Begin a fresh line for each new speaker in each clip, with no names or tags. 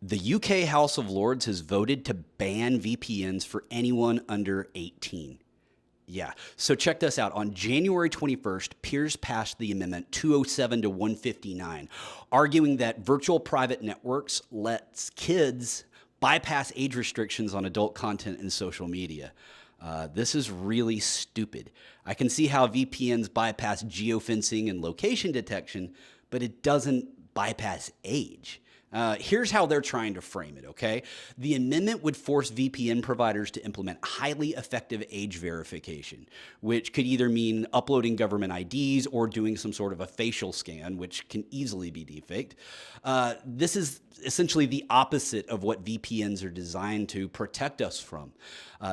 The UK House of Lords has voted to ban VPNs for anyone under 18. Yeah, so check this out. On January 21st, peers passed the amendment 207 to 159, arguing that virtual private networks lets kids bypass age restrictions on adult content and social media. This is really stupid. I can see how VPNs bypass geofencing and location detection, but it doesn't bypass age. Here's how they're trying to frame it, okay? The amendment would force VPN providers to implement highly effective age verification, which could either mean uploading government IDs or doing some sort of a facial scan, which can easily be deepfaked. This is essentially the opposite of what VPNs are designed to protect us from.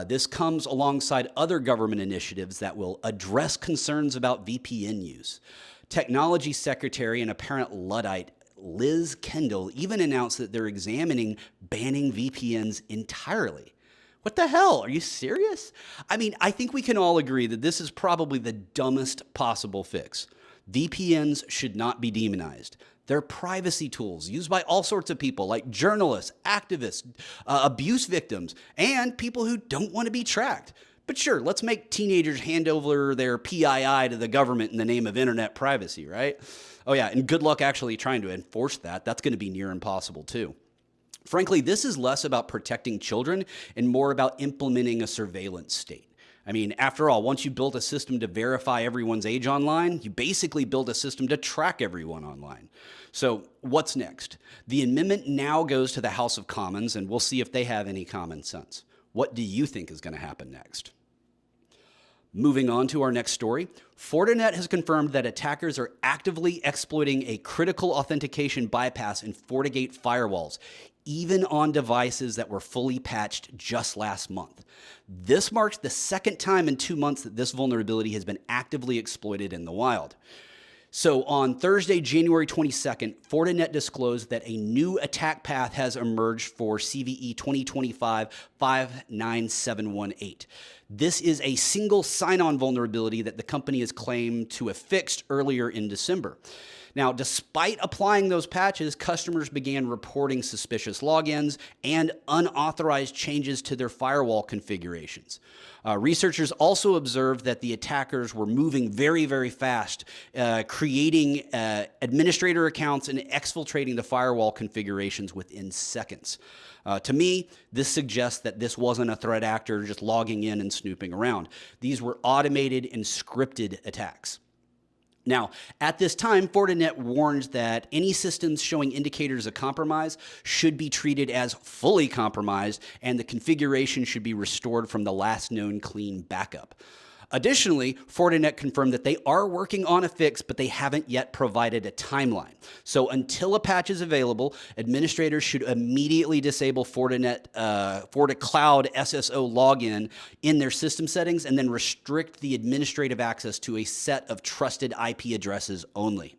This comes alongside other government initiatives that will address concerns about VPN use. Technology Secretary and apparent Luddite Liz Kendall even announced that they're examining banning VPNs entirely. What the hell? Are you serious? I mean, I think we can all agree that this is probably the dumbest possible fix. VPNs should not be demonized. They're privacy tools used by all sorts of people like journalists, activists, abuse victims, and people who don't want to be tracked. But sure, let's make teenagers hand over their PII to the government in the name of internet privacy, right? Oh yeah, and good luck actually trying to enforce that. That's going to be near impossible too. Frankly, this is less about protecting children and more about implementing a surveillance state. I mean, after all, once you build a system to verify everyone's age online, you basically build a system to track everyone online. So what's next? The amendment now goes to the House of Commons, and we'll see if they have any common sense. What do you think is going to happen next? Moving on to our next story, Fortinet has confirmed that attackers are actively exploiting a critical authentication bypass in FortiGate firewalls, even on devices that were fully patched just last month. This marks the second time in 2 months that this vulnerability has been actively exploited in the wild. So on Thursday, January 22nd, Fortinet disclosed that a new attack path has emerged for CVE 2025-59718. This is a single sign-on vulnerability that the company has claimed to have fixed earlier in December. Now, despite applying those patches, customers began reporting suspicious logins and unauthorized changes to their firewall configurations. Researchers also observed that the attackers were moving very, very fast, creating administrator accounts and exfiltrating the firewall configurations within seconds. To me, this suggests that this wasn't a threat actor just logging in and snooping around. These were automated and scripted attacks. Now, at this time, Fortinet warns that any systems showing indicators of compromise should be treated as fully compromised, and the configuration should be restored from the last known clean backup. Additionally, Fortinet confirmed that they are working on a fix, but they haven't yet provided a timeline. So until a patch is available, administrators should immediately disable Fortinet FortiCloud SSO login in their system settings and then restrict the administrative access to a set of trusted IP addresses only.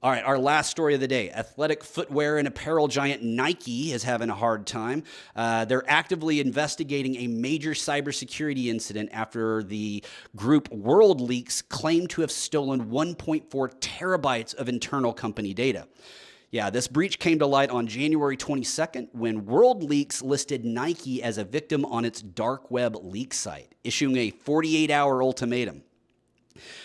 All right, our last story of the day. Athletic footwear and apparel giant Nike is having a hard time. They're actively investigating a major cybersecurity incident after the group WorldLeaks claimed to have stolen 1.4 terabytes of internal company data. Yeah, this breach came to light on January 22nd when WorldLeaks listed Nike as a victim on its dark web leak site, issuing a 48-hour ultimatum.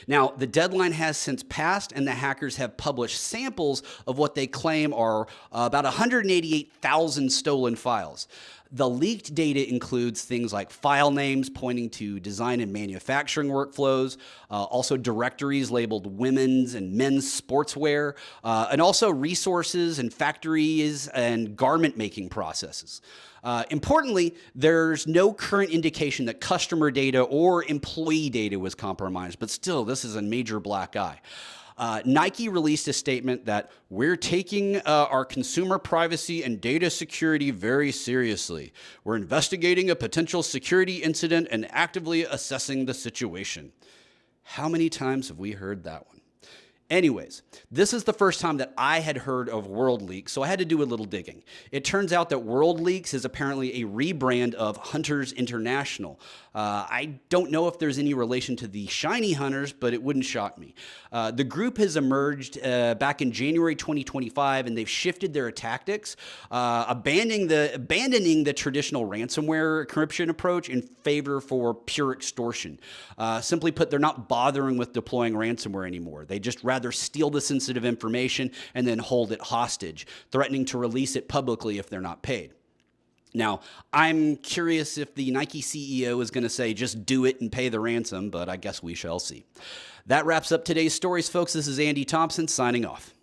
Now, the deadline has since passed, and the hackers have published samples of what they claim are about 188,000 stolen files. The leaked data includes things like file names pointing to design and manufacturing workflows, also directories labeled women's and men's sportswear, and also resources and factories and garment making processes. Importantly, there's no current indication that customer data or employee data was compromised, but still, this is a major black eye. Nike released a statement that we're taking our consumer privacy and data security very seriously. We're investigating a potential security incident and actively assessing the situation. How many times have we heard that one? Anyways, this is the first time that I had heard of WorldLeaks, so I had to do a little digging. It turns out that WorldLeaks is apparently a rebrand of Hunters International. I don't know if there's any relation to the Shiny Hunters, but it wouldn't shock me. The group has emerged back in January 2025, and they've shifted their tactics, abandoning the traditional ransomware encryption approach in favor for pure extortion. Simply put, they're not bothering with deploying ransomware anymore. They just rather steal the sensitive information and then hold it hostage, threatening to release it publicly if they're not paid. Now, I'm curious if the Nike CEO is going to say, just do it and pay the ransom, but I guess we shall see. That wraps up today's stories, folks. This is Andy Thompson signing off.